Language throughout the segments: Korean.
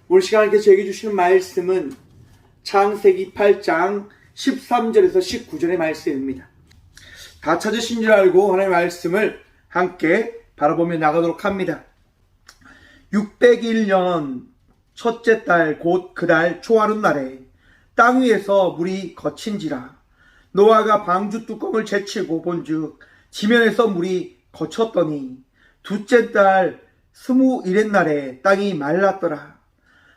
오늘 시간에 저에게 주시는 말씀은 창세기 8장 13절에서 19절의 말씀입니다. 다 찾으신 줄 알고 하나님의 말씀을 함께 바라보며 나가도록 합니다. 601년 첫째 달 곧 그 달 초하룻 날에 땅 위에서 물이 거친지라. 노아가 방주 뚜껑을 제치고 본즉 지면에서 물이 거쳤더니 둘째 달 21의 날에 땅이 말랐더라.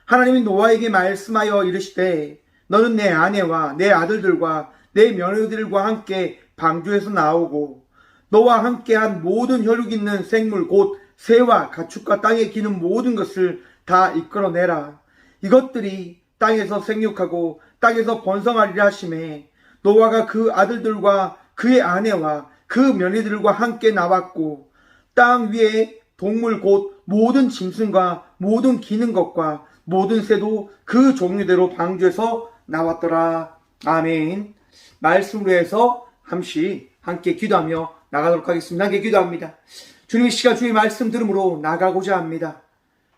하나님이 노아에게 말씀하여 이르시되 너는 내 아내와 내 아들들과 내 며느리들과 함께 방주에서 나오고 너와 함께한 모든 혈육 있는 생물 곧 새와 가축과 땅에 기는 모든 것을 다 이끌어내라. 이것들이 땅에서 생육하고 땅에서 번성하리라 하시매 노아가 그 아들들과 그의 아내와 그 며느리들과 함께 나왔고 땅 위에 동물 곧 모든 짐승과 모든 기는 것과 모든 새도 그 종류대로 방주에서 나왔더라. 아멘. 말씀으로 해서 잠시 함께 기도하며 나가도록 하겠습니다. 함께 기도합니다. 주님, 이 시간 주의 말씀 들음으로 나가고자 합니다.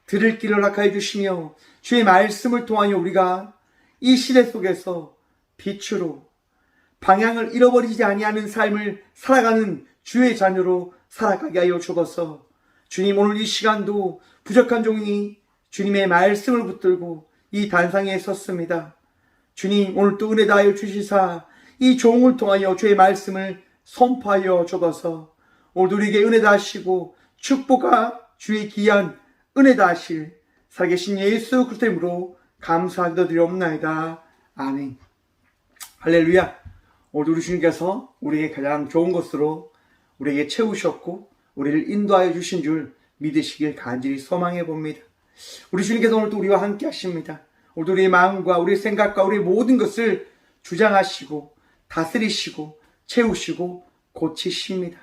들을 길을 허락하여 주시며 주의 말씀을 통하여 우리가 이 시대 속에서 빛으로 방향을 잃어버리지 아니하는 삶을 살아가는 주의 자녀로 살아가게 하여 주옵소서. 주님, 오늘 이 시간도 부족한 종이 주님의 말씀을 붙들고 이 단상에 섰습니다. 주님, 오늘 또 은혜 다하여 주시사 이 종을 통하여 주의 말씀을 선포하여 주옵소서. 오늘 우리에게 은혜 다하시고 축복과 주의 귀한 은혜 다하실 살아계신 예수 그리스도의 이름으로 감사하기도 드리옵나이다. 아멘. 할렐루야. 오늘 우리 주님께서 우리에게 가장 좋은 것으로 우리에게 채우셨고 우리를 인도하여 주신 줄 믿으시길 간절히 소망해 봅니다. 우리 주님께서 오늘도 우리와 함께 하십니다. 오늘도 우리의 마음과 우리의 생각과 우리의 모든 것을 주장하시고 다스리시고 채우시고 고치십니다.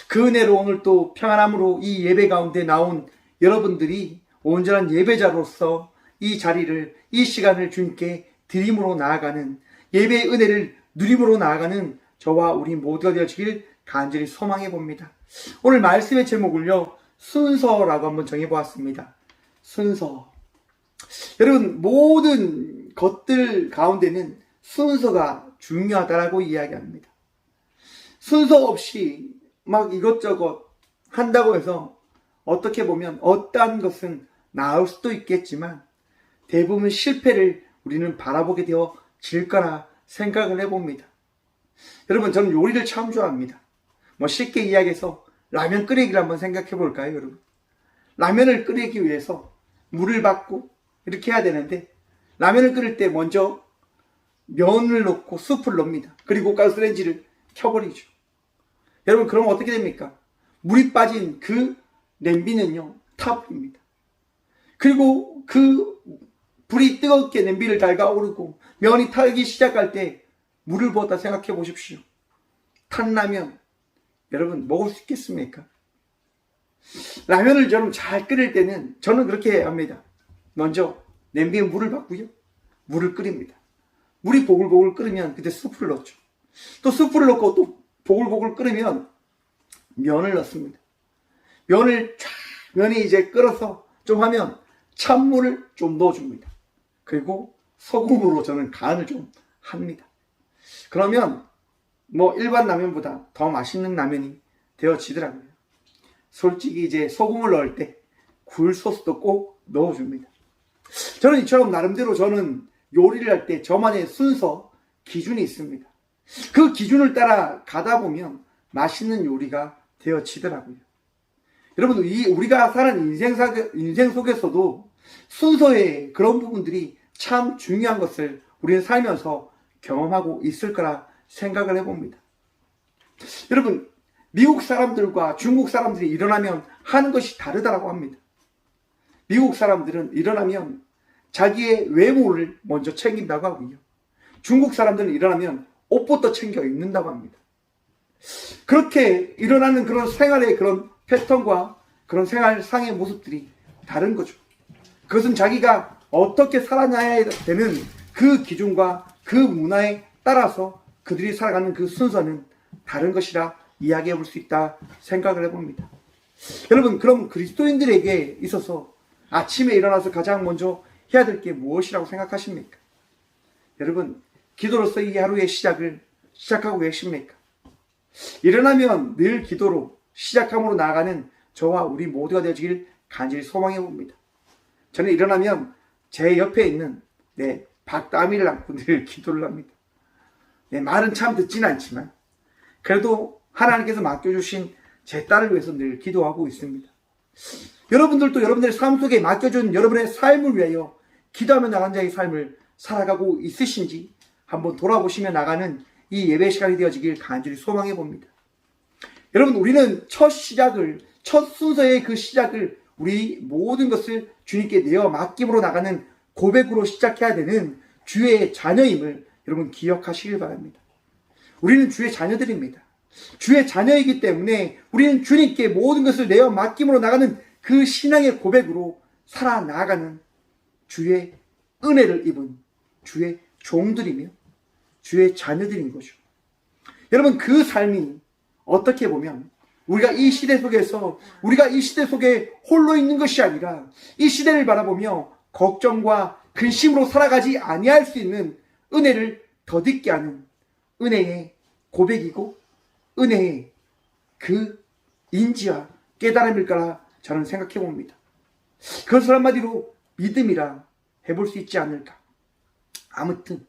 그 은혜로 오늘 또 평안함으로 이 예배 가운데 나온 여러분들이 온전한 예배자로서 이 자리를, 이 시간을 주님께 드림으로 나아가는 예배의 은혜를 누림으로 나아가는 저와 우리 모두가 되어지길 간절히 소망해 봅니다. 오늘 말씀의 제목을요, 순서라고 한번 정해보았습니다. 순서. 여러분, 모든 것들 가운데는 순서가 중요하다라고 이야기합니다. 순서 없이 막 이것저것 한다고 해서 어떻게 보면 어떠한 것은 나을 수도 있겠지만 대부분 실패를 우리는 바라보게 되어질 거라 생각을 해봅니다. 여러분, 저는 요리를 참 좋아합니다. 쉽게 이야기해서 라면 끓이기를 한번 생각해 볼까요, 여러분? 라면을 끓이기 위해서 물을 받고 이렇게 해야 되는데 라면을 끓일 때 먼저 면을 넣고 숯을 넣습니다. 그리고 가스레인지를 켜버리죠. 여러분, 그럼 어떻게 됩니까? 물이 빠진 그 냄비는요, 타버립니다. 그리고 그 불이 뜨겁게 냄비를 달가오르고 면이 타기 시작할 때 물을 부었다 생각해 보십시오. 탄 라면, 여러분 먹을 수 있겠습니까? 라면을 저는 잘 끓일 때는 저는 그렇게 합니다. 먼저 냄비에 물을 받고요, 물을 끓입니다. 물이 보글보글 끓으면 그때 수프를 넣죠. 또 수프를 넣고 또 보글보글 끓으면 면을 넣습니다. 면이 이제 끓어서 좀 하면 찬물을 좀 넣어줍니다. 그리고 소금으로 저는 간을 좀 합니다. 그러면 일반 라면보다 더 맛있는 라면이 되어지더라고요. 솔직히 이제 소금을 넣을 때 굴소스도 꼭 넣어줍니다. 저는 이처럼 나름대로 저는 요리를 할 때 저만의 순서, 기준이 있습니다. 그 기준을 따라 가다 보면 맛있는 요리가 되어지더라고요. 여러분, 우리가 사는 인생 속에서도 순서의 그런 부분들이 참 중요한 것을 우리는 살면서 경험하고 있을 거라 생각을 해봅니다. 여러분, 미국 사람들과 중국 사람들이 일어나면 하는 것이 다르다고 합니다. 미국 사람들은 일어나면 자기의 외모를 먼저 챙긴다고 하고요. 중국 사람들은 일어나면 옷부터 챙겨 입는다고 합니다. 그렇게 일어나는 그런 생활의 그런 패턴과 그런 생활상의 모습들이 다른 거죠. 그것은 자기가 어떻게 살아나야 되는 그 기준과 그 문화에 따라서 그들이 살아가는 그 순서는 다른 것이라 이야기해 볼 수 있다 생각을 해봅니다. 여러분, 그럼 그리스도인들에게 있어서 아침에 일어나서 가장 먼저 해야 될 게 무엇이라고 생각하십니까? 여러분, 기도로서 이 하루의 시작을 시작하고 계십니까? 일어나면 늘 기도로 시작함으로 나아가는 저와 우리 모두가 되어지길 간절히 소망해 봅니다. 저는 일어나면 제 옆에 있는 박다미를 안고 늘 기도를 합니다. 말은 참 듣지는 않지만 그래도 하나님께서 맡겨주신 제 딸을 위해서 늘 기도하고 있습니다. 여러분들도 여러분들의 삶 속에 맡겨준 여러분의 삶을 위하여 기도하며 나간 자의 삶을 살아가고 있으신지 한번 돌아보시며 나가는 이 예배 시간이 되어지길 간절히 소망해 봅니다. 여러분, 우리는 첫 순서의 그 시작을 우리 모든 것을 주님께 내어 맡김으로 나가는 고백으로 시작해야 되는 주의 자녀임을 여러분 기억하시길 바랍니다. 우리는 주의 자녀들입니다. 주의 자녀이기 때문에 우리는 주님께 모든 것을 내어 맡김으로 나가는 그 신앙의 고백으로 살아나가는 주의 은혜를 입은 주의 종들이며 주의 자녀들인 거죠. 여러분, 그 삶이 어떻게 보면 우리가 이 시대 속에 홀로 있는 것이 아니라 이 시대를 바라보며 걱정과 근심으로 살아가지 아니할 수 있는 은혜를 덧입게 하는 은혜의 고백이고 은혜의 그 인지와 깨달음일 거라 저는 생각해 봅니다. 그것을 한마디로 믿음이라 해볼 수 있지 않을까. 아무튼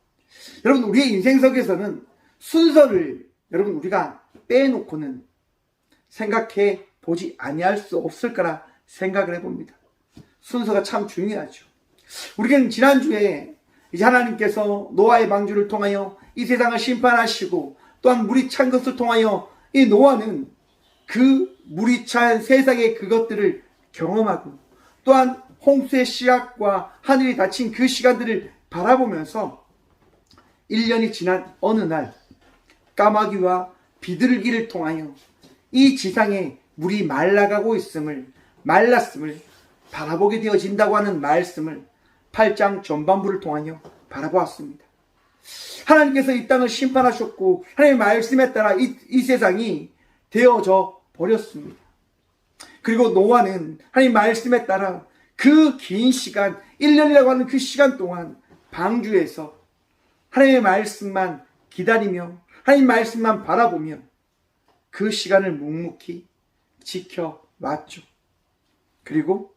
여러분, 우리의 인생 속에서는 순서를 여러분 우리가 빼놓고는 생각해 보지 아니할 수 없을 거라 생각을 해봅니다. 순서가 참 중요하죠. 우리는 지난주에 이제 하나님께서 노아의 방주를 통하여 이 세상을 심판하시고 또한 물이 찬 것을 통하여 이 노아는 그 물이 찬 세상의 그것들을 경험하고 또한 홍수의 시각과 하늘이 닫힌 그 시간들을 바라보면서 1년이 지난 어느 날 까마귀와 비둘기를 통하여 이 지상에 물이 말랐음을 바라보게 되어진다고 하는 말씀을 8장 전반부를 통하여 바라보았습니다. 하나님께서 이 땅을 심판하셨고 하나님의 말씀에 따라 이 세상이 되어져 버렸습니다. 그리고 노아는 하나님 말씀에 따라 그 긴 시간 1년이라고 하는 그 시간 동안 방주에서 하나님의 말씀만 기다리며 하나님 말씀만 바라보며 그 시간을 묵묵히 지켜왔죠. 그리고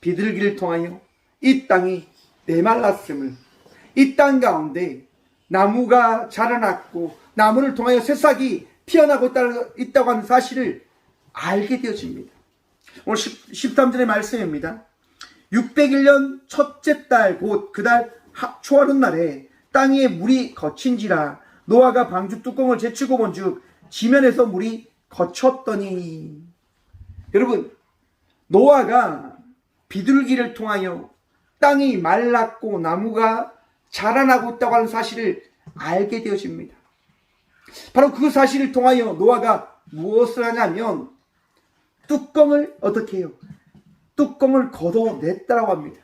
비둘기를 통하여 이 땅이 메말랐음을, 이 땅 가운데 나무가 자라났고 나무를 통하여 새싹이 피어나고 있다고 하는 사실을 알게 되어집니다. 오늘 13절의 말씀입니다. 601년 첫째 달 곧 그달 초하룻 날에 땅 위에 물이 거친지라 노아가 방주 뚜껑을 제치고 본즉 지면에서 물이 거쳤더니. 여러분, 노아가 비둘기를 통하여 땅이 말랐고 나무가 자라나고 있다고 하는 사실을 알게 되어집니다. 바로 그 사실을 통하여 노아가 무엇을 하냐면 뚜껑을 어떻게 해요? 뚜껑을 걷어냈다라고 합니다.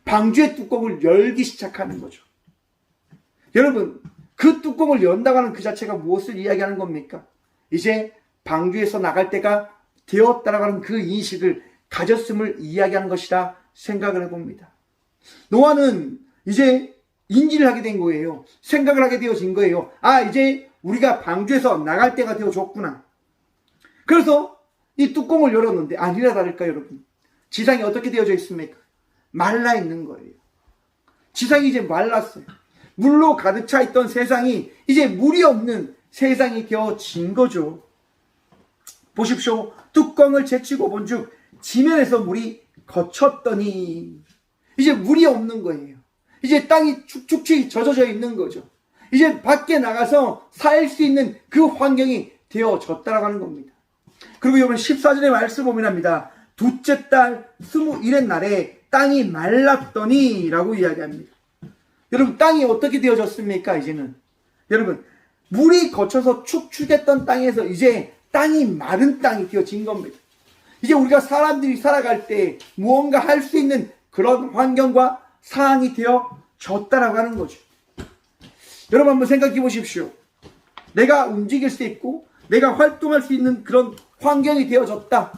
방주의 뚜껑을 열기 시작하는 거죠. 여러분, 그 뚜껑을 연다고 하는 그 자체가 무엇을 이야기하는 겁니까? 이제 방주에서 나갈 때가 되었다라고 하는 그 인식을 가졌음을 이야기하는 것이라 생각을 해봅니다. 노아는 이제 인지를 하게 된 거예요. 생각을 하게 되어진 거예요. 이제 우리가 방주에서 나갈 때가 되어졌구나. 그래서 이 뚜껑을 열었는데 아니라 다를까 여러분, 지상이 어떻게 되어져 있습니까? 말라 있는 거예요. 지상이 이제 말랐어요. 물로 가득 차 있던 세상이 이제 물이 없는 세상이 되어진 거죠. 보십시오. 뚜껑을 제치고 본즉 지면에서 물이 거쳤더니 이제 물이 없는 거예요. 이제 땅이 축축히 젖어져 있는 거죠. 이제 밖에 나가서 살 수 있는 그 환경이 되어졌다라고 하는 겁니다. 그리고 여러분 14절의 말씀 보면 합니다. 둘째 달 21의 날에 땅이 말랐더니 라고 이야기합니다. 여러분, 땅이 어떻게 되어졌습니까? 이제는 여러분, 물이 거쳐서 축축했던 땅에서 이제 땅이 마른 땅이 되어진 겁니다. 이제 우리가 사람들이 살아갈 때 무언가 할 수 있는 그런 환경과 상황이 되어졌다라고 하는 거죠. 여러분 한번 생각해 보십시오. 내가 움직일 수 있고 내가 활동할 수 있는 그런 환경이 되어졌다.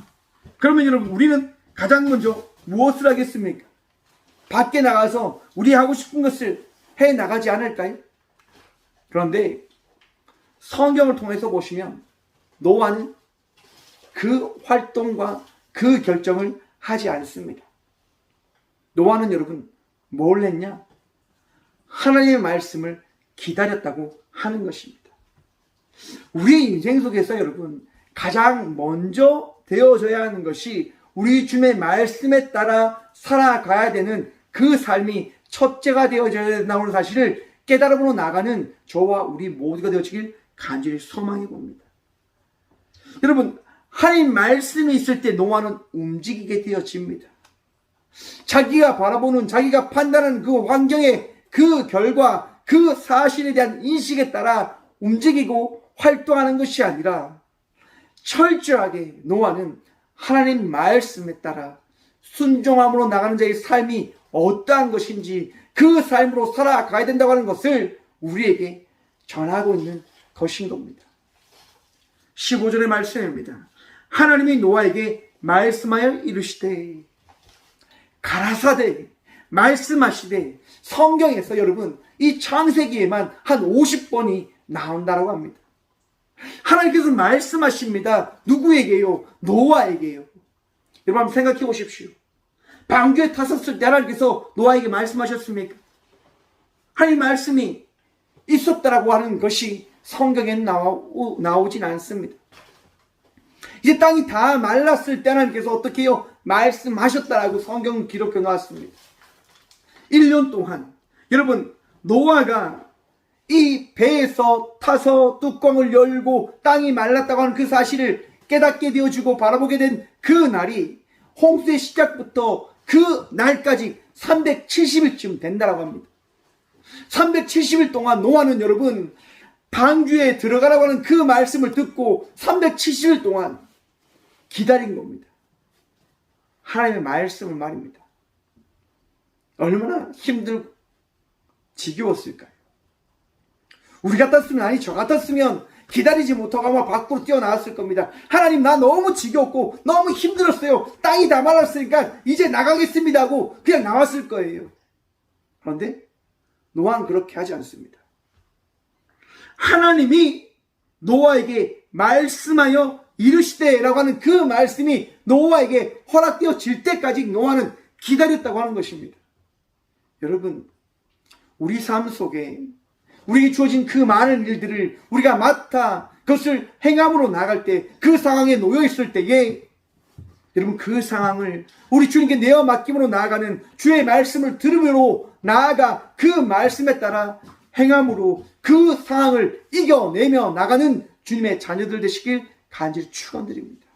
그러면 여러분, 우리는 가장 먼저 무엇을 하겠습니까? 밖에 나가서 우리 하고 싶은 것을 해 나가지 않을까요? 그런데 성경을 통해서 보시면 노아는 그 활동과 그 결정을 하지 않습니다. 노아는 여러분 뭘 했냐? 하나님의 말씀을 기다렸다고 하는 것입니다. 우리 인생 속에서 여러분 가장 먼저 되어져야 하는 것이 우리 주님의 말씀에 따라 살아가야 되는 그 삶이 첫째가 되어져야 된다는 사실을 깨달음으로 나가는 저와 우리 모두가 되어지길 간절히 소망해 봅니다. 여러분, 하나님 말씀이 있을 때 노아는 움직이게 되어집니다. 자기가 바라보는, 자기가 판단하는 그 환경의 그 결과, 그 사실에 대한 인식에 따라 움직이고 활동하는 것이 아니라 철저하게 노아는 하나님 말씀에 따라 순종함으로 나가는 자의 삶이 어떠한 것인지 그 삶으로 살아가야 된다고 하는 것을 우리에게 전하고 있는 것인 겁니다. 15절의 말씀입니다. 하나님이 노아에게 말씀하여 이르시되, 가라사대 말씀하시되, 성경에서 여러분 이 창세기에만 한 50번이 나온다고 합니다. 하나님께서 말씀하십니다. 누구에게요? 노아에게요. 여러분 한번 생각해 보십시오. 방주에 탔었을 때 하나님께서 노아에게 말씀하셨습니까? 하나님 말씀이 있었다라고 하는 것이 성경에는 나오진 않습니다. 이제 땅이 다 말랐을 때 하나님께서 어떻게 해요? 말씀하셨다라고 성경은 기록해 놓았습니다. 1년 동안 여러분 노아가 이 배에서 타서 뚜껑을 열고 땅이 말랐다고 하는 그 사실을 깨닫게 되어지고 바라보게 된 그 날이 홍수의 시작부터 그 날까지 370일쯤 된다라고 합니다. 370일 동안 노아는 여러분 방주에 들어가라고 하는 그 말씀을 듣고 370일 동안 기다린 겁니다. 하나님의 말씀을 말입니다. 얼마나 힘들고 지겨웠을까요? 우리 같았으면, 아니 저 같았으면 기다리지 못하고 아마 밖으로 뛰어나왔을 겁니다. 하나님 나 너무 지겹고 너무 힘들었어요. 땅이 다 말랐으니까 이제 나가겠습니다 하고 그냥 나왔을 거예요. 그런데 노아는 그렇게 하지 않습니다. 하나님이 노아에게 말씀하여 이르시되라고 하는 그 말씀이 노아에게 허락되어질 때까지 노아는 기다렸다고 하는 것입니다. 여러분, 우리 삶 속에 우리에게 주어진 그 많은 일들을 우리가 맡아 그것을 행함으로 나갈 때, 그 상황에 놓여 있을 때에 여러분 그 상황을 우리 주님께 내어 맡김으로 나아가는 주의 말씀을 들음으로 나아가 그 말씀에 따라 행함으로 그 상황을 이겨내며 나가는 주님의 자녀들 되시길 간절히 축원드립니다.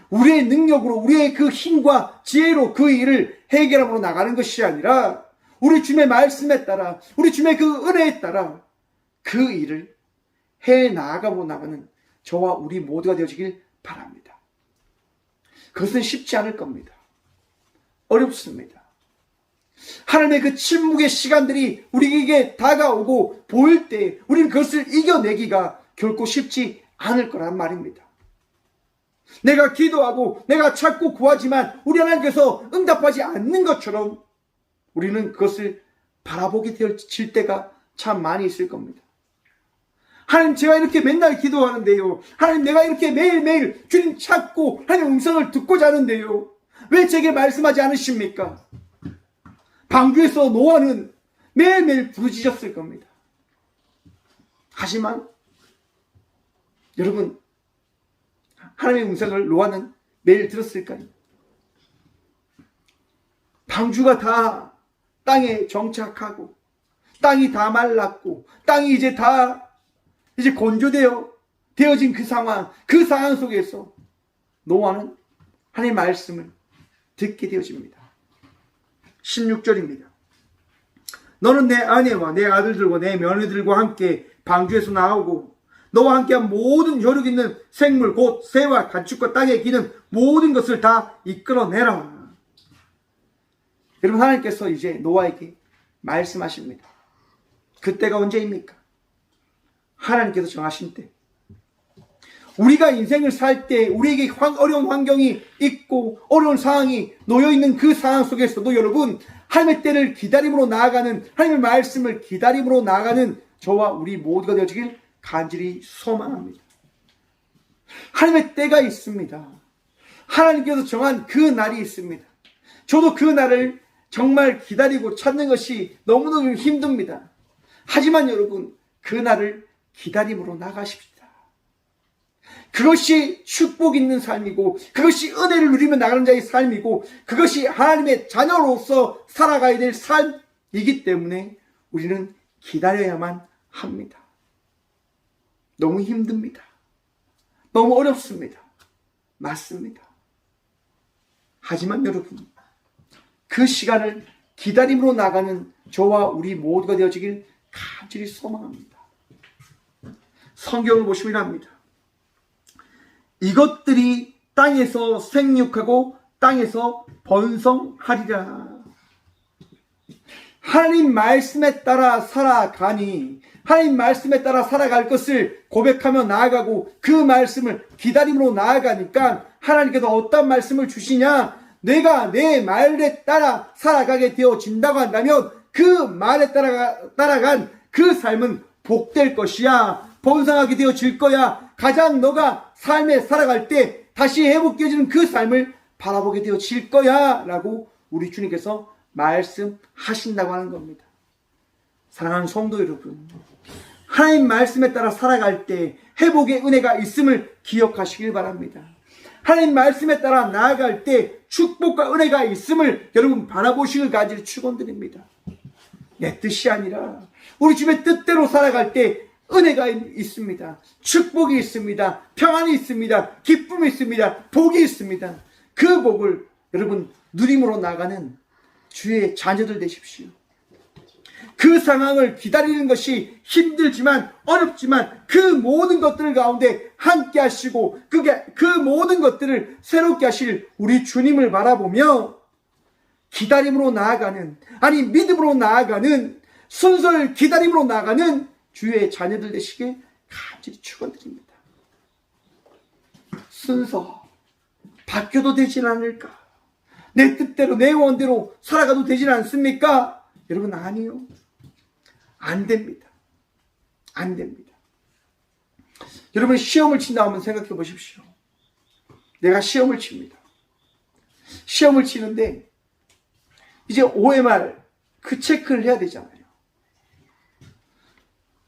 우리의 능력으로, 우리의 그 힘과 지혜로 그 일을 해결함으로 나가는 것이 아니라 우리 주님의 말씀에 따라, 우리 주님의 그 은혜에 따라 그 일을 해 나가고 나가는 저와 우리 모두가 되어지길 바랍니다. 그것은 쉽지 않을 겁니다. 어렵습니다. 하나님의 그 침묵의 시간들이 우리에게 다가오고 보일 때 우리는 그것을 이겨내기가 결코 쉽지 않을 거란 말입니다. 내가 기도하고 내가 찾고 구하지만 우리 하나님께서 응답하지 않는 것처럼 우리는 그것을 바라보게 될 때가 참 많이 있을 겁니다. 하나님 제가 이렇게 맨날 기도하는데요. 하나님 내가 이렇게 매일매일 주님 찾고 하나님 음성을 듣고자 하는데요. 왜 제게 말씀하지 않으십니까? 방주에서 노아는 매일매일 부르짖었을 겁니다. 하지만 여러분 하나님의 음성을 노아는 매일 들었을까요? 방주가 다 땅에 정착하고 땅이 다 말랐고 땅이 이제 건조되어진 그 상황 속에서 노아는 하나님의 말씀을 듣게 되어집니다. 16절입니다. 너는 내 아내와 내 아들들과 내 며느리들과 함께 방주에서 나오고 너와 함께한 모든 혈육 있는 생물 곧 새와 가축과 땅에 기는 모든 것을 다 이끌어내라. 여러분 하나님께서 이제 노아에게 말씀하십니다. 그때가 언제입니까? 하나님께서 정하신 때. 우리가 인생을 살 때 우리에게 어려운 환경이 있고 어려운 상황이 놓여있는 그 상황 속에서도 여러분, 하나님의 때를 기다림으로 나아가는, 하나님의 말씀을 기다림으로 나아가는 저와 우리 모두가 되어지길 간절히 소망합니다. 하나님의 때가 있습니다. 하나님께서 정한 그 날이 있습니다. 저도 그 날을 정말 기다리고 찾는 것이 너무너무 힘듭니다. 하지만 여러분, 그 날을 기다림으로 나가십시다. 그것이 축복 있는 삶이고, 그것이 은혜를 누리며 나가는 자의 삶이고, 그것이 하나님의 자녀로서 살아가야 될 삶이기 때문에 우리는 기다려야만 합니다. 너무 힘듭니다. 너무 어렵습니다. 맞습니다. 하지만 여러분, 그 시간을 기다림으로 나가는 저와 우리 모두가 되어지길 간절히 소망합니다. 성경을 보시면 합니다. 이것들이 땅에서 생육하고 땅에서 번성하리라. 하나님 말씀에 따라 살아가니, 하나님 말씀에 따라 살아갈 것을 고백하며 나아가고 그 말씀을 기다림으로 나아가니까 하나님께서 어떤 말씀을 주시냐? 내가 내 말에 따라 살아가게 되어진다고 한다면 그 말에 따라간 그 삶은 복될 것이야. 번성하게 되어질 거야. 가장 너가 삶에 살아갈 때 다시 회복되어지는 그 삶을 바라보게 되어질 거야 라고 우리 주님께서 말씀하신다고 하는 겁니다. 사랑하는 성도 여러분, 하나님 말씀에 따라 살아갈 때 회복의 은혜가 있음을 기억하시길 바랍니다. 하나님 말씀에 따라 나아갈 때 축복과 은혜가 있음을 여러분 바라보시길 간절히 축원드립니다. 내 뜻이 아니라 우리 주님의 뜻대로 살아갈 때 은혜가 있습니다. 축복이 있습니다. 평안이 있습니다. 기쁨이 있습니다. 복이 있습니다. 그 복을 여러분 누림으로 나가는 주의 자녀들 되십시오. 그 상황을 기다리는 것이 힘들지만 어렵지만 그 모든 것들 가운데 함께 하시고 그 모든 것들을 새롭게 하실 우리 주님을 바라보며 기다림으로 나아가는, 아니 믿음으로 나아가는, 순서를 기다림으로 나아가는 주의 자녀들 되시게 간절히 축원드립니다. 순서 바뀌어도 되진 않을까? 내 뜻대로 내 원대로 살아가도 되진 않습니까? 여러분 아니요. 안 됩니다. 안 됩니다. 여러분 시험을 친다 하면 생각해 보십시오. 내가 시험을 칩니다. 시험을 치는데 이제 OMR 그 체크를 해야 되잖아요.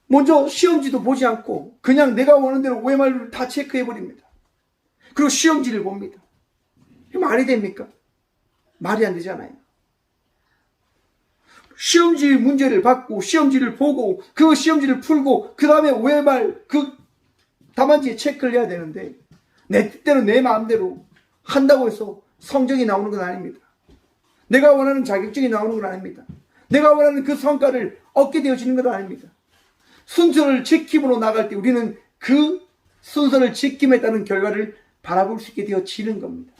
먼저 시험지도 보지 않고 그냥 내가 원하는 대로 OMR을 다 체크해 버립니다. 그리고 시험지를 봅니다. 이게 말이 됩니까? 말이 안 되잖아요. 시험지 문제를 받고 시험지를 보고 그 시험지를 풀고 그 다음에 OMR 그 답안지에 체크를 해야 되는데 내 뜻대로 내 마음대로 한다고 해서 성적이 나오는 건 아닙니다. 내가 원하는 자격증이 나오는 건 아닙니다. 내가 원하는 그 성과를 얻게 되어지는 건 아닙니다. 순서를 지킴으로 나갈 때 우리는 그 순서를 지킴에 따른 결과를 바라볼 수 있게 되어지는 겁니다.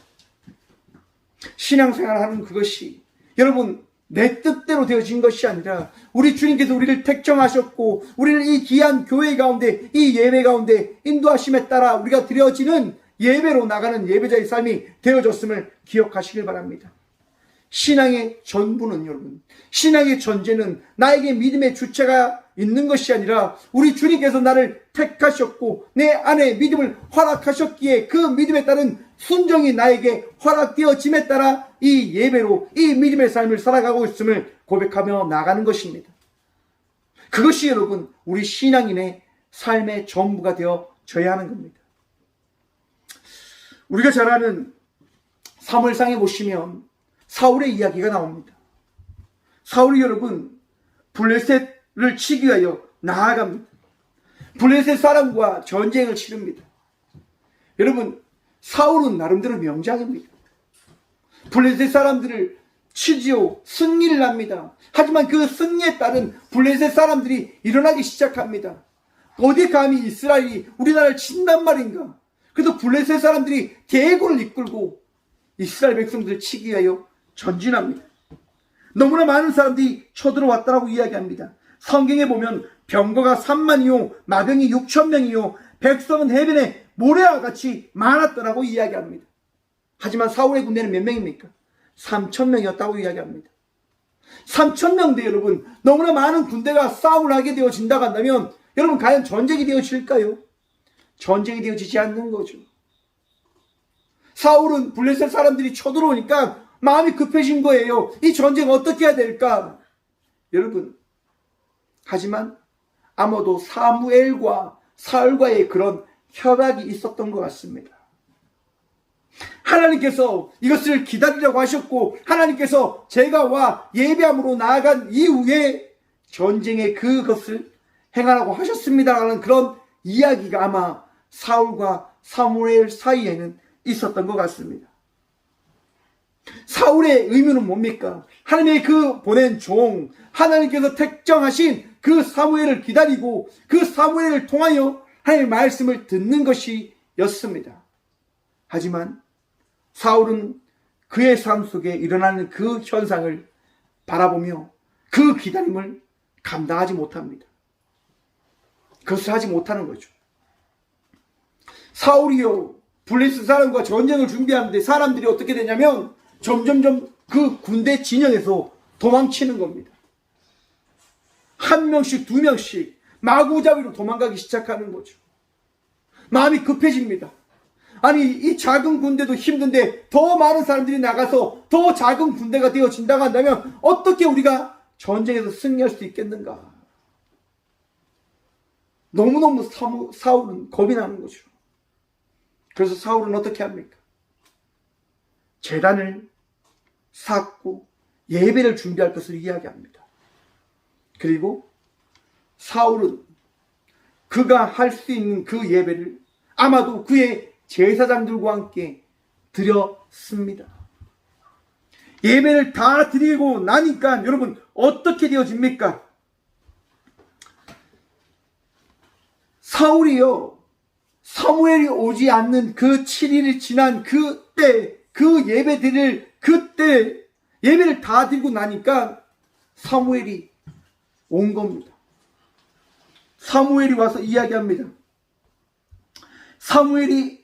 신앙생활하는 그것이 여러분 내 뜻대로 되어진 것이 아니라 우리 주님께서 우리를 택정하셨고 우리를 이 귀한 교회 가운데 이 예배 가운데 인도하심에 따라 우리가 드려지는 예배로 나가는 예배자의 삶이 되어졌음을 기억하시길 바랍니다. 신앙의 전부는 여러분, 신앙의 전제는 나에게 믿음의 주체가 있는 것이 아니라 우리 주님께서 나를 택하셨고 내 안에 믿음을 허락하셨기에 그 믿음에 따른 순종이 나에게 허락되어짐에 따라 이 예배로 이 믿음의 삶을 살아가고 있음을 고백하며 나가는 것입니다. 그것이 여러분 우리 신앙인의 삶의 전부가 되어져야 하는 겁니다. 우리가 잘 아는 사무엘상에 보시면 사울의 이야기가 나옵니다. 사울이 여러분 블레셋을 치기 위하여 나아갑니다. 블레셋 사람과 전쟁을 치릅니다. 여러분 사울은 나름대로 명장입니다. 블레셋 사람들을 치지요. 승리를 합니다. 하지만 그 승리에 따른 블레셋 사람들이 일어나기 시작합니다. 어디 감히 이스라엘이 우리나라를 친단 말인가? 그래서 블레셋 사람들이 대군을 이끌고 이스라엘 백성들을 치기 위하여 전진합니다. 너무나 많은 사람들이 쳐들어왔다라고 이야기합니다. 성경에 보면 병거가 3만이요 마병이 6,000명이요 백성은 해변에 모래와 같이 많았더라고 이야기합니다. 하지만 사울의 군대는 몇 명입니까? 3,000명이었다고 이야기합니다. 3,000명대 여러분, 너무나 많은 군대가 싸움을 하게 되어진다고 한다면 여러분 과연 전쟁이 되어질까요? 전쟁이 되어지지 않는 거죠. 사울은 블레셋 사람들이 쳐들어오니까 마음이 급해진 거예요. 이 전쟁 어떻게 해야 될까? 여러분, 하지만 아마도 사무엘과 사울과의 그런 협약이 있었던 것 같습니다. 하나님께서 이것을 기다리라고 하셨고 하나님께서 제가 와 예배함으로 나아간 이후에 전쟁에 그것을 행하라고 하셨습니다라는 그런 이야기가 아마 사울과 사무엘 사이에는 있었던 것 같습니다. 사울의 의무는 뭡니까? 하나님의 그 보낸 종, 하나님께서 택정하신 그 사무엘을 기다리고 그 사무엘을 통하여 하나님의 말씀을 듣는 것이었습니다. 하지만 사울은 그의 삶 속에 일어나는 그 현상을 바라보며 그 기다림을 감당하지 못합니다. 그것을 하지 못하는 거죠. 사울이요, 블레셋 사람과 전쟁을 준비하는데 사람들이 어떻게 되냐면 점점점 그 군대 진영에서 도망치는 겁니다. 한 명씩 두 명씩 마구잡이로 도망가기 시작하는 거죠. 마음이 급해집니다. 아니 이 작은 군대도 힘든데 더 많은 사람들이 나가서 더 작은 군대가 되어진다고 한다면 어떻게 우리가 전쟁에서 승리할 수 있겠는가? 너무너무 사울은 겁이 나는 거죠. 그래서 사울은 어떻게 합니까? 제단을 쌓고 예배를 준비할 것을 이야기합니다. 그리고 사울은 그가 할 수 있는 그 예배를 아마도 그의 제사장들과 함께 드렸습니다. 예배를 다 드리고 나니까 여러분 어떻게 되어집니까? 사울이요, 사무엘이 오지 않는 그 7일이 지난 그때 그 예배 드릴 그때 예배를 다 드리고 나니까 사무엘이 온 겁니다. 사무엘이 와서 이야기합니다. 사무엘이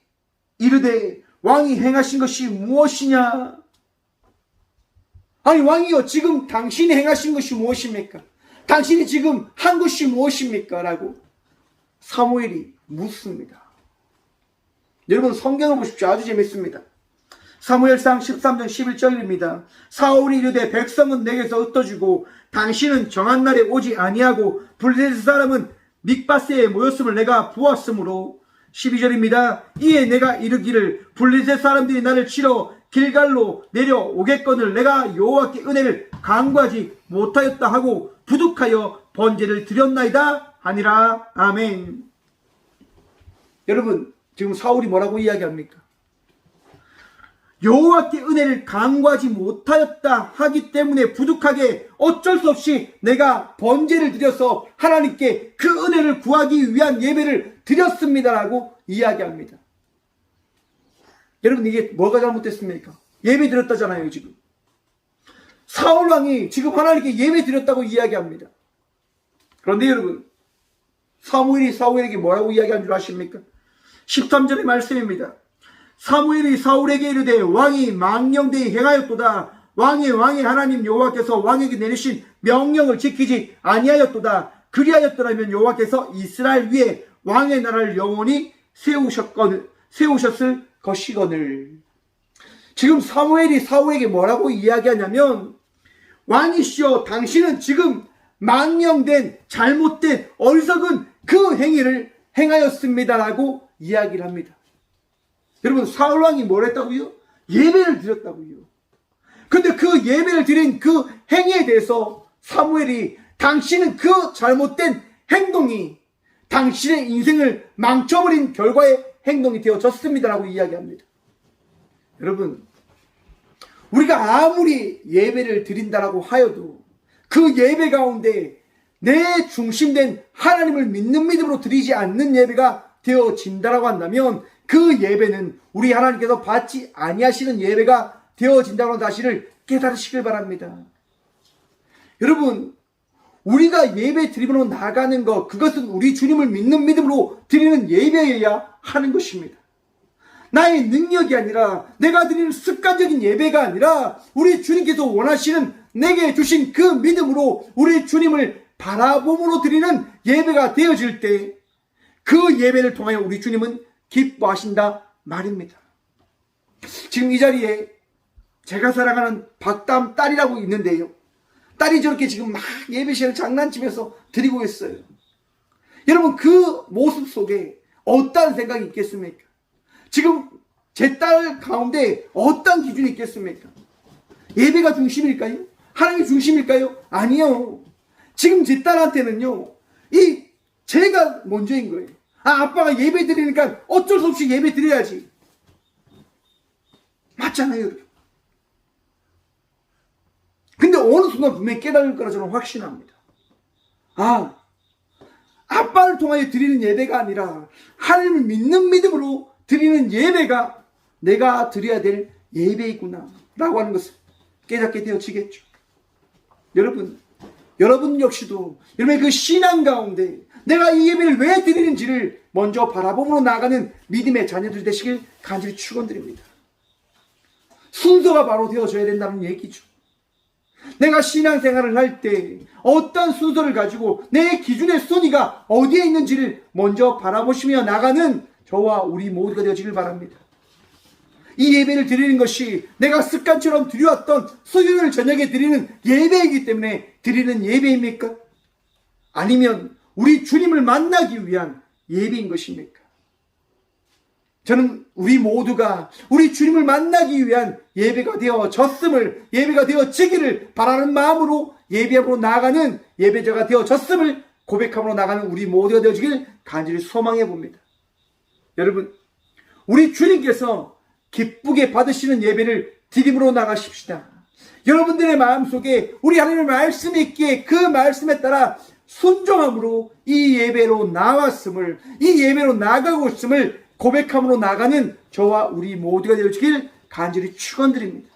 이르되 왕이 행하신 것이 무엇이냐? 아니 왕이요, 지금 당신이 행하신 것이 무엇입니까? 당신이 지금 한 것이 무엇입니까? 라고 사무엘이 묻습니다. 여러분 성경을 보십시오. 아주 재밌습니다. 사무엘상 13장 11절입니다. 사울이 이르되 백성은 내게서 흩어지고 당신은 정한 날에 오지 아니하고 블레셋 사람은 믹바세에 모였음을 내가 보았으므로 12절입니다. 이에 내가 이르기를 블레셋 사람들이 나를 치러 길갈로 내려오겠거늘 내가 여호와께 은혜를 간구하지 못하였다 하고 부득하여 번제를 드렸나이다 하니라. 아멘. 여러분 지금 사울이 뭐라고 이야기합니까? 여호와께 은혜를 간구하지 못하였다 하기 때문에 부득하게 어쩔 수 없이 내가 번제를 드려서 하나님께 그 은혜를 구하기 위한 예배를 드렸습니다라고 이야기합니다. 여러분 이게 뭐가 잘못됐습니까? 예배 드렸다잖아요. 지금 사울 왕이 지금 하나님께 예배 드렸다고 이야기합니다. 그런데 여러분 사무엘이 사울에게 뭐라고 이야기한 줄 아십니까? 13절의 말씀입니다. 사무엘이 사울에게 이르되 왕이 망령되이 행하였도다. 왕의 하나님 여호와께서 왕에게 내리신 명령을 지키지 아니하였도다. 그리하였더라면 여호와께서 이스라엘 위에 왕의 나라를 영원히 세우셨을 것이거늘. 지금 사무엘이 사울에게 뭐라고 이야기하냐면 왕이시여 당신은 지금 망령된 잘못된 어리석은 그 행위를 행하였습니다라고 이야기를 합니다. 여러분 사울왕이 뭘 했다고요? 예배를 드렸다고요. 근데 그 예배를 드린 그 행위에 대해서 사무엘이 당신은 그 잘못된 행동이 당신의 인생을 망쳐버린 결과의 행동이 되어졌습니다라고 이야기합니다. 여러분 우리가 아무리 예배를 드린다라고 하여도 그 예배 가운데 내 중심된 하나님을 믿는 믿음으로 드리지 않는 예배가 되어진다라고 한다면 그 예배는 우리 하나님께서 받지 아니하시는 예배가 되어진다는 사실을 깨달으시길 바랍니다. 여러분 우리가 예배 드림으로 나가는 것, 그것은 우리 주님을 믿는 믿음으로 드리는 예배여야 하는 것입니다. 나의 능력이 아니라 내가 드리는 습관적인 예배가 아니라 우리 주님께서 원하시는 내게 주신 그 믿음으로 우리 주님을 바라봄으로 드리는 예배가 되어질 때 그 예배를 통하여 우리 주님은 기뻐하신다 말입니다. 지금 이 자리에 제가 사랑하는 박담 딸이라고 있는데요. 딸이 저렇게 지금 막 예배 시간을 장난치면서 드리고 있어요. 여러분, 그 모습 속에 어떤 생각이 있겠습니까? 지금 제 딸 가운데 어떤 기준이 있겠습니까? 예배가 중심일까요? 하나님이 중심일까요? 아니요. 지금 제 딸한테는요, 제가 먼저인 거예요. 아빠가 예배 드리니까 어쩔 수 없이 예배 드려야지. 맞잖아요. 근데 어느 순간 분명히 깨달을 거라 저는 확신합니다. 아빠를 통하여 드리는 예배가 아니라 하나님을 믿는 믿음으로 드리는 예배가 내가 드려야 될 예배이구나 라고 하는 것을 깨닫게 되어지겠죠. 여러분 역시도 여러분의 그 신앙 가운데 내가 이 예배를 왜 드리는지를 먼저 바라보므로 나아가는 믿음의 자녀들 되시길 간절히 축원드립니다. 순서가 바로 되어져야 된다는 얘기죠. 내가 신앙생활을 할 때 어떤 순서를 가지고 내 기준의 순위가 어디에 있는지를 먼저 바라보시며 나가는 저와 우리 모두가 되어지길 바랍니다. 이 예배를 드리는 것이 내가 습관처럼 드려왔던 수요일 저녁에 드리는 예배이기 때문에 드리는 예배입니까? 아니면 우리 주님을 만나기 위한 예배인 것입니까? 저는 우리 모두가 우리 주님을 만나기 위한 예배가 되어지기를 바라는 마음으로 예배함으로 나아가는 예배자가 되어졌음을 고백함으로 나가는 우리 모두가 되어지길 간절히 소망해 봅니다. 여러분, 우리 주님께서 기쁘게 받으시는 예배를 드림으로 나가십시다. 여러분들의 마음속에 우리 하나님의 말씀이 있기에 그 말씀에 따라 순종함으로 이 예배로 나왔음을, 이 예배로 나가고 있음을 고백함으로 나가는 저와 우리 모두가 되어지길 간절히 축원드립니다.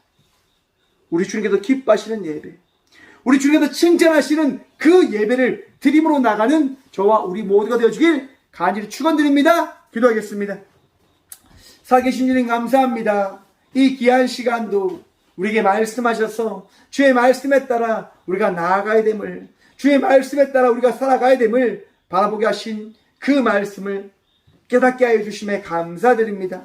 우리 주님께서 기뻐하시는 예배, 우리 주님께서 칭찬하시는 그 예배를 드림으로 나가는 저와 우리 모두가 되어지길 간절히 축원드립니다. 기도하겠습니다. 살아계신 주님 감사합니다. 이 귀한 시간도 우리에게 말씀하셔서 주의 말씀에 따라 우리가 나아가야 됨을, 주의 말씀에 따라 우리가 살아가야 됨을 바라보게 하신 그 말씀을 깨닫게 하여 주심에 감사드립니다.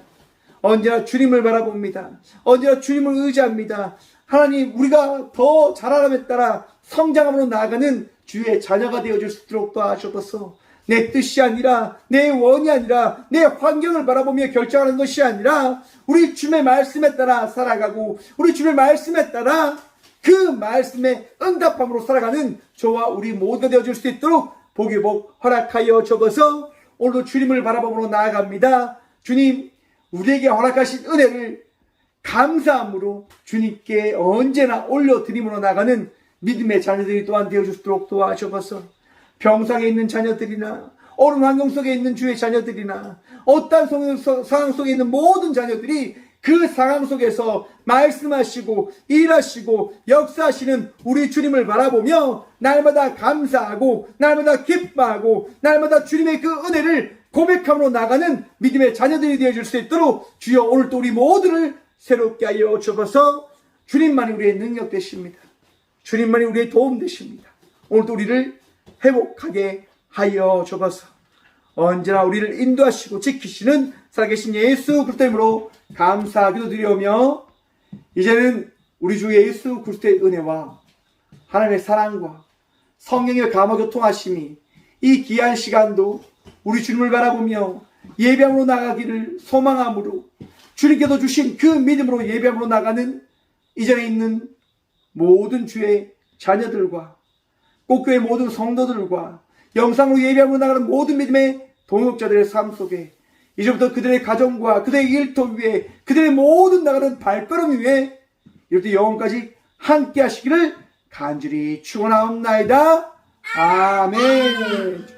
언제나 주님을 바라봅니다. 언제나 주님을 의지합니다. 하나님, 우리가 더 자라남에 따라 성장함으로 나아가는 주의 자녀가 되어줄 수 있도록 도와주셔서 내 뜻이 아니라, 내 원이 아니라, 내 환경을 바라보며 결정하는 것이 아니라 우리 주님의 말씀에 따라 살아가고 우리 주님의 말씀에 따라 그 말씀에 응답함으로 살아가는 저와 우리 모두가 되어줄 수 있도록 복이 복 허락하여 주옵소서. 오늘도 주님을 바라보므로 나아갑니다. 주님, 우리에게 허락하신 은혜를 감사함으로 주님께 언제나 올려드림으로 나가는 믿음의 자녀들이 또한 되어주도록 도와주옵소서. 병상에 있는 자녀들이나 어려운 환경 속에 있는 주의 자녀들이나 어떠한 상황 속에 있는 모든 자녀들이 그 상황 속에서 말씀하시고 일하시고 역사하시는 우리 주님을 바라보며 날마다 감사하고 날마다 기뻐하고 날마다 주님의 그 은혜를 고백함으로 나가는 믿음의 자녀들이 되어줄 수 있도록 주여 오늘도 우리 모두를 새롭게 하여 주옵소서. 주님만이 우리의 능력 되십니다. 주님만이 우리의 도움 되십니다. 오늘도 우리를 회복하게 하여 주옵소서. 언제나 우리를 인도하시고 지키시는 살아계신 예수 그리스도 이름으로 감사하기도 드리오며, 이제는 우리 주 예수 그리스도의 은혜와 하나님의 사랑과 성령의 감화 교통하심이 이 귀한 시간도 우리 주님을 바라보며 예배함으로 나가기를 소망함으로 주님께서 주신 그 믿음으로 예배함으로 나가는 이전에 있는 모든 주의 자녀들과 꽃교회 모든 성도들과 영상으로 예배함으로 나가는 모든 믿음의 동역자들의 삶 속에 이제부터 그들의 가정과 그들의 일터 위에 그들의 모든 나가는 발걸음 위에 이렇게 영원까지 함께 하시기를 간절히 축원하옵나이다. 아멘.